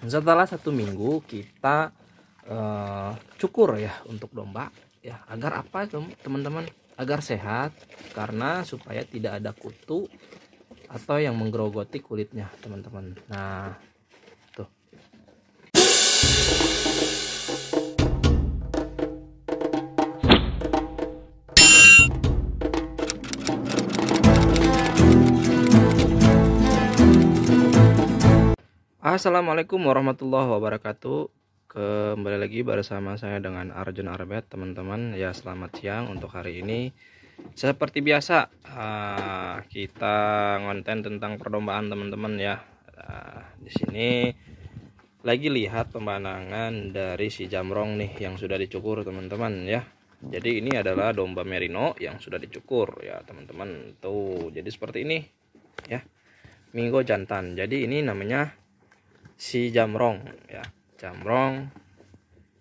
Setelah 1 minggu kita cukur ya untuk domba ya, agar apa teman-teman, agar sehat, karena supaya tidak ada kutu atau yang menggerogoti kulitnya teman-teman. Nah tuh. Assalamualaikum warahmatullahi wabarakatuh. Kembali lagi bersama saya dengan Arjun Arbet teman-teman ya. Selamat siang untuk hari ini. Seperti biasa kita ngonten tentang perlombaan teman-teman ya. Di sini lagi lihat pemandangan dari si jamrong nih yang sudah dicukur teman-teman ya. Jadi ini adalah domba merino yang sudah dicukur ya teman-teman. Tuh, jadi seperti ini ya. Minggu jantan. Jadi ini namanya si jamrong ya, jamrong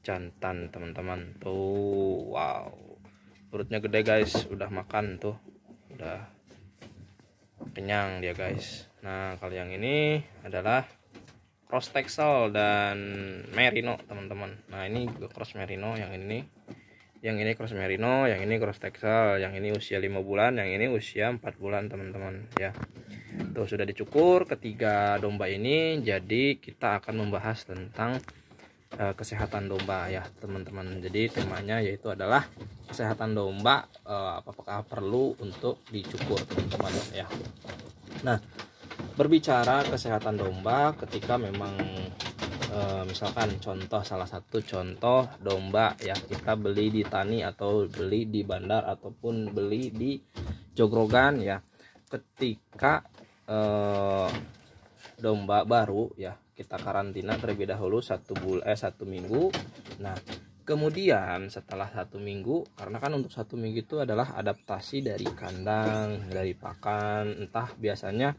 jantan teman-teman. Tuh, wow, perutnya gede guys, udah makan tuh, udah kenyang dia guys. Nah kalau yang ini adalah cross Texel dan merino teman-teman. Nah ini cross merino, yang ini cross merino, yang ini cross Texel, yang ini usia 5 bulan, yang ini usia 4 bulan teman-teman ya. Tuh sudah dicukur ketiga domba ini. Jadi kita akan membahas tentang kesehatan domba ya teman-teman. Jadi temanya yaitu adalah kesehatan domba, apakah perlu untuk dicukur teman-teman ya. Nah berbicara kesehatan domba, ketika memang misalkan salah satu contoh domba ya, kita beli di tani atau beli di bandar ataupun beli di jogrogan ya. Ketika domba baru ya, kita karantina terlebih dahulu 1 minggu. Nah kemudian setelah 1 minggu, karena kan untuk 1 minggu itu adalah adaptasi dari kandang, dari pakan. Entah biasanya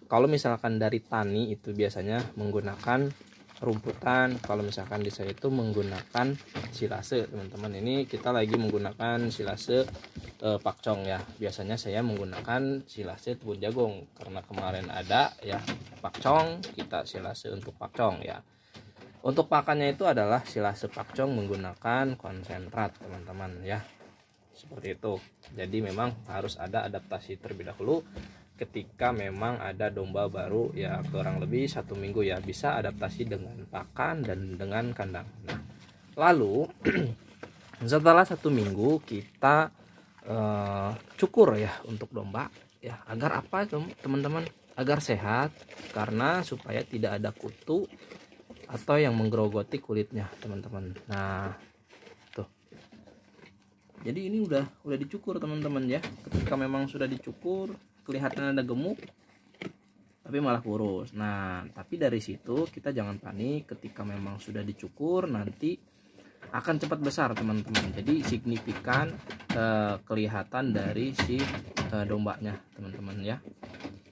kalau misalkan dari tani itu biasanya menggunakan rumputan, kalau misalkan di saya itu menggunakan silase teman-teman. Ini kita lagi menggunakan silase pakcong ya. Biasanya saya menggunakan silase tepung jagung, karena kemarin ada ya pakcong, kita silase untuk pakcong ya. Untuk pakannya itu adalah silase pakcong menggunakan konsentrat teman-teman ya, seperti itu. Jadi memang harus ada adaptasi terlebih dahulu ketika memang ada domba baru ya, kurang lebih 1 minggu ya, bisa adaptasi dengan pakan dan dengan kandang. Nah lalu setelah 1 minggu kita cukur ya untuk domba ya, agar apa teman-teman, agar sehat, karena supaya tidak ada kutu atau yang menggerogoti kulitnya teman-teman. Nah tuh, jadi ini udah dicukur teman-teman ya. Ketika memang sudah dicukur, kelihatan ada gemuk tapi malah kurus. Nah tapi dari situ kita jangan panik. Ketika memang sudah dicukur, nanti akan cepat besar teman-teman. Jadi signifikan kelihatan dari si dombanya teman-teman ya.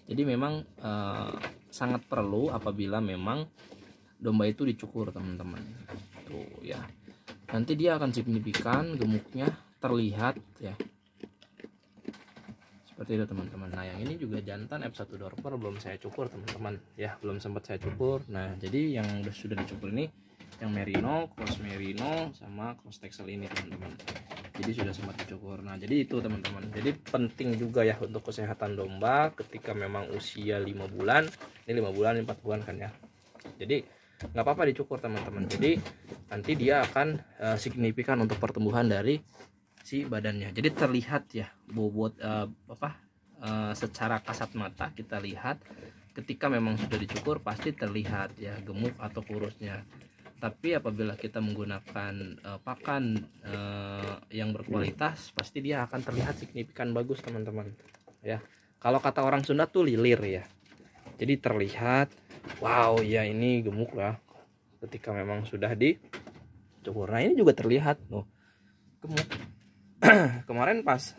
Jadi memang sangat perlu apabila memang domba itu dicukur teman-teman. Tuh ya, nanti dia akan signifikan gemuknya terlihat ya, seperti itu teman-teman. Nah yang ini juga jantan F1 Dorper, belum saya cukur teman-teman ya, belum sempat saya cukur. Nah jadi yang sudah dicukur ini yang merino, cross merino sama cross Texel ini teman-teman. Jadi sudah sempat dicukur. Nah jadi itu teman-teman. Jadi penting juga ya untuk kesehatan domba ketika memang usia 5 bulan. Ini 5 bulan, 4 bulan kan ya. Jadi nggak apa-apa dicukur teman-teman. Jadi nanti dia akan signifikan untuk pertumbuhan dari si badannya. Jadi terlihat ya bobot secara kasat mata kita lihat ketika memang sudah dicukur pasti terlihat ya gemuk atau kurusnya. Tapi apabila kita menggunakan pakan yang berkualitas, pasti dia akan terlihat signifikan bagus teman-teman ya. Kalau kata orang Sunda tuh lilir ya. Jadi terlihat wow ya, ini gemuk ya ketika memang sudah dicukur. Nah ini juga terlihat loh gemuk. Kemarin pas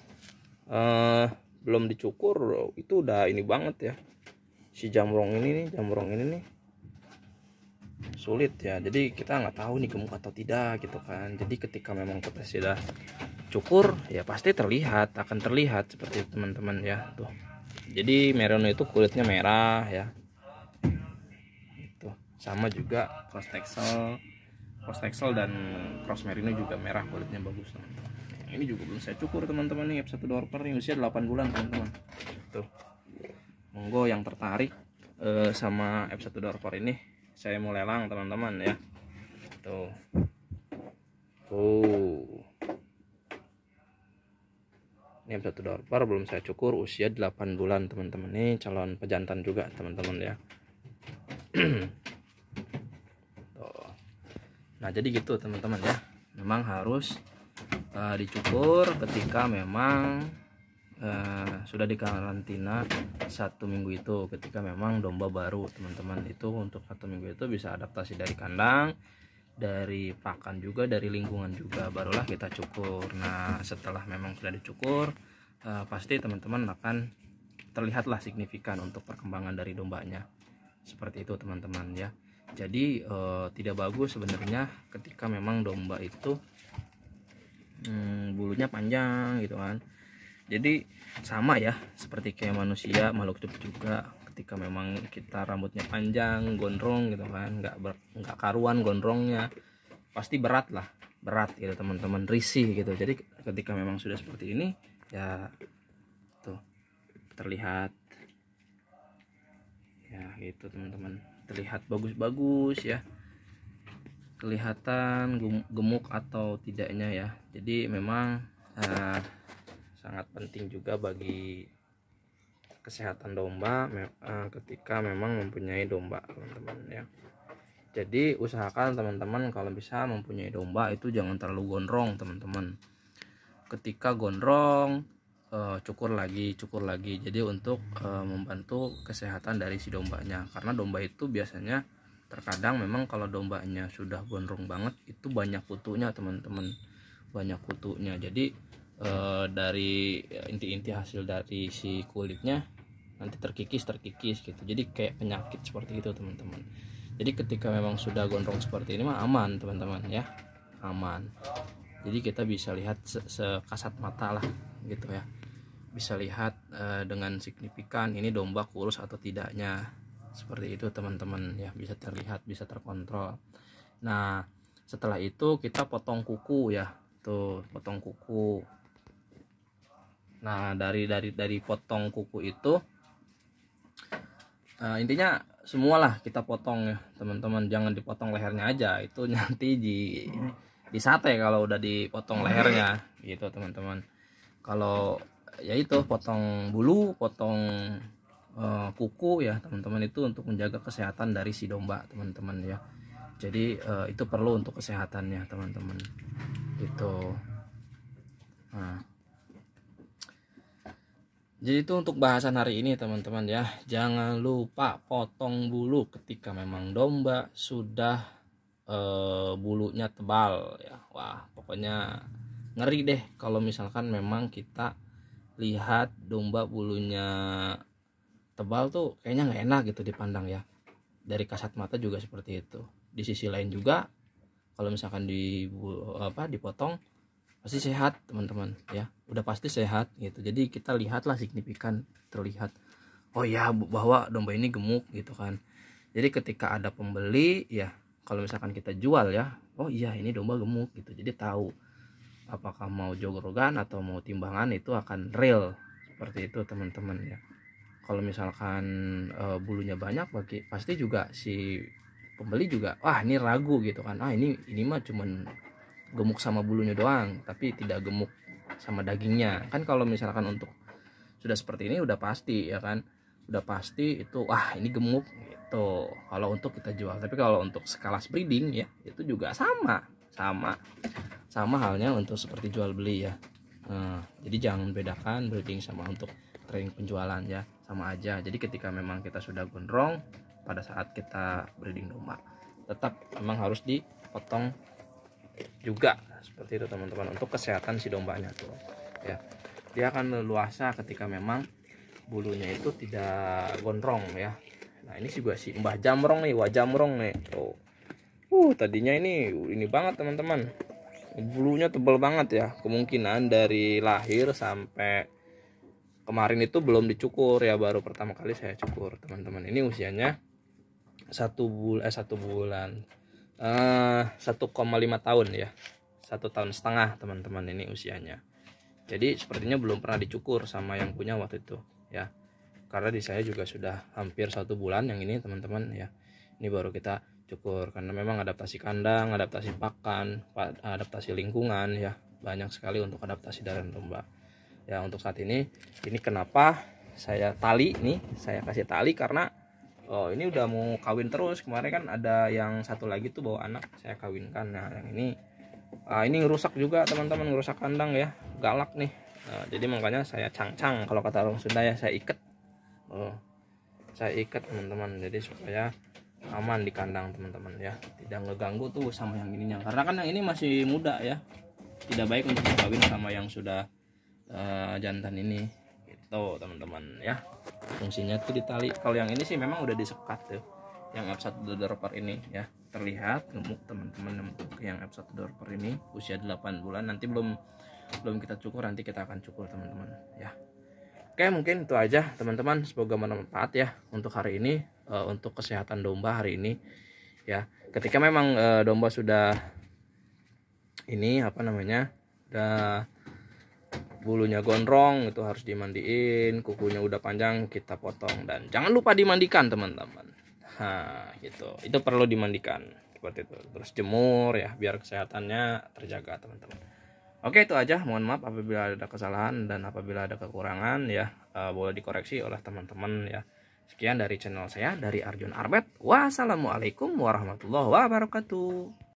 belum dicukur itu udah ini banget ya, si jamrong ini nih sulit ya. Jadi kita nggak tahu nih gemuk atau tidak gitu kan. Jadi ketika memang kita sudah cukur ya pasti akan terlihat seperti itu teman-teman ya. Tuh jadi merino itu kulitnya merah ya, itu sama juga cross texel dan cross merino juga merah, kulitnya bagus teman-teman. Ini juga belum saya cukur teman-teman nih, F1 Dorper ini usia 8 bulan teman-teman. Tuh, monggo yang tertarik sama F1 Dorper ini, saya mau lelang teman-teman ya. Tuh. Ini F1 Dorper belum saya cukur, usia 8 bulan teman-teman. Ini calon pejantan juga teman-teman ya. Tuh. Nah jadi gitu teman-teman ya, memang harus dicukur ketika memang sudah dikarantina 1 minggu itu, ketika memang domba baru teman-teman. Itu untuk 1 minggu itu bisa adaptasi dari kandang, dari pakan juga, dari lingkungan juga, barulah kita cukur. Nah setelah memang sudah dicukur, pasti teman-teman akan terlihatlah signifikan untuk perkembangan dari dombanya, seperti itu teman-teman ya. Jadi tidak bagus sebenarnya ketika memang domba itu bulunya panjang gitu kan. Jadi sama ya seperti kayak manusia, makhluk hidup juga, ketika memang kita rambutnya panjang, gondrong gitu kan, nggak karuan gondrongnya, pasti berat gitu teman-teman, risih gitu. Jadi ketika memang sudah seperti ini ya, tuh terlihat ya gitu teman-teman, terlihat bagus-bagus ya, kelihatan gemuk atau tidaknya ya. Jadi memang sangat penting juga bagi kesehatan domba ketika memang mempunyai domba teman-teman ya. Jadi usahakan teman-teman kalau bisa mempunyai domba itu jangan terlalu gondrong teman-teman. Ketika gondrong cukur lagi. Jadi untuk membantu kesehatan dari si dombanya, karena domba itu biasanya terkadang memang kalau dombanya sudah gondrong banget itu banyak kutunya teman-teman, banyak kutunya. Jadi dari inti-inti hasil dari si kulitnya nanti terkikis gitu, jadi kayak penyakit seperti itu teman-teman. Jadi ketika memang sudah gondrong seperti ini mah aman teman-teman ya, aman. Jadi kita bisa lihat sekasat mata lah gitu ya, bisa lihat dengan signifikan ini domba kurus atau tidaknya, seperti itu teman-teman ya, bisa terlihat, bisa terkontrol. Nah setelah itu kita potong kuku ya, tuh potong kuku. Nah dari potong kuku itu intinya semualah kita potong ya teman-teman, jangan dipotong lehernya aja, itu nanti di sate kalau udah dipotong lehernya gitu teman-teman. Kalau ya itu potong bulu, potong kuku ya teman-teman, itu untuk menjaga kesehatan dari si domba teman-teman ya. Jadi itu perlu untuk kesehatannya teman-teman gitu. Nah jadi itu untuk bahasan hari ini teman-teman ya. Jangan lupa potong bulu ketika memang domba sudah bulunya tebal ya. Wah pokoknya ngeri deh kalau misalkan memang kita lihat domba bulunya tebal tuh, kayaknya nggak enak gitu dipandang ya. Dari kasat mata juga seperti itu. Di sisi lain juga kalau misalkan dipotong pasti sehat teman-teman ya, udah pasti sehat gitu. Jadi kita lihatlah signifikan, terlihat oh ya bahwa domba ini gemuk gitu kan. Jadi ketika ada pembeli ya, kalau misalkan kita jual ya, oh iya ini domba gemuk gitu, jadi tahu apakah mau jorogan atau mau timbangan, itu akan real seperti itu teman-teman ya. Kalau misalkan bulunya banyak, pasti juga si pembeli juga wah ini ragu gitu kan, ini mah cuman gemuk sama bulunya doang tapi tidak gemuk sama dagingnya kan. Kalau misalkan untuk sudah seperti ini udah pasti ya kan, udah pasti itu wah ini gemuk gitu kalau untuk kita jual. Tapi kalau untuk sekelas breeding ya itu juga sama halnya untuk seperti jual beli ya. Jadi jangan bedakan breeding sama untuk training penjualan ya, sama aja. Jadi ketika memang kita sudah gondrong pada saat kita breeding domba, tetap memang harus dipotong juga seperti itu teman-teman, untuk kesehatan si dombanya tuh ya. Dia akan leluasa ketika memang bulunya itu tidak gondrong ya. Nah ini juga si Mbah Jamrong nih, Wah Jamrong nih tuh. Tadinya ini banget teman-teman, bulunya tebal banget ya. Kemungkinan dari lahir sampai kemarin itu belum dicukur ya, baru pertama kali saya cukur teman-teman. Ini usianya 1 bulan 1,5 tahun ya, 1,5 tahun teman-teman ini usianya. Jadi sepertinya belum pernah dicukur sama yang punya waktu itu ya, karena di saya juga sudah hampir 1 bulan yang ini teman-teman ya. Ini baru kita cukur karena memang adaptasi kandang, adaptasi pakan, adaptasi lingkungan ya, banyak sekali untuk adaptasi dari domba ya. Untuk saat ini kenapa saya tali nih, saya kasih tali karena ini udah mau kawin terus. Kemarin kan ada yang satu lagi tuh bawa anak, saya kawinkan. Nah yang ini ngerusak juga teman-teman, ngerusak kandang ya, galak nih. Jadi makanya saya cangcang, kalau kata orang Sunda ya, saya ikat. Saya ikat teman-teman, jadi supaya aman di kandang teman-teman ya, tidak ngeganggu tuh sama yang ininya, karena kan yang ini masih muda ya, tidak baik untuk kawin sama yang sudah jantan ini gitu teman-teman ya. Fungsinya tuh ditali. Kalau yang ini sih memang udah disekat tuh, yang F1 dropper ini ya, terlihat gemuk teman-teman. Untuk yang F1 dropper ini usia 8 bulan, nanti belum kita cukur, nanti kita akan cukur teman-teman ya. Oke, mungkin itu aja teman-teman, semoga bermanfaat ya untuk hari ini, untuk kesehatan domba hari ini ya. Ketika memang domba sudah ini apa namanya, udah bulunya gondrong, itu harus dimandiin. Kukunya udah panjang, kita potong, dan jangan lupa dimandikan teman-teman. Nah gitu, itu perlu dimandikan seperti itu. Terus jemur ya, biar kesehatannya terjaga teman-teman. Oke, itu aja. Mohon maaf apabila ada kesalahan dan apabila ada kekurangan ya, boleh dikoreksi oleh teman-teman ya. Sekian dari channel saya, dari Arjun Arbet. Wassalamualaikum warahmatullahi wabarakatuh.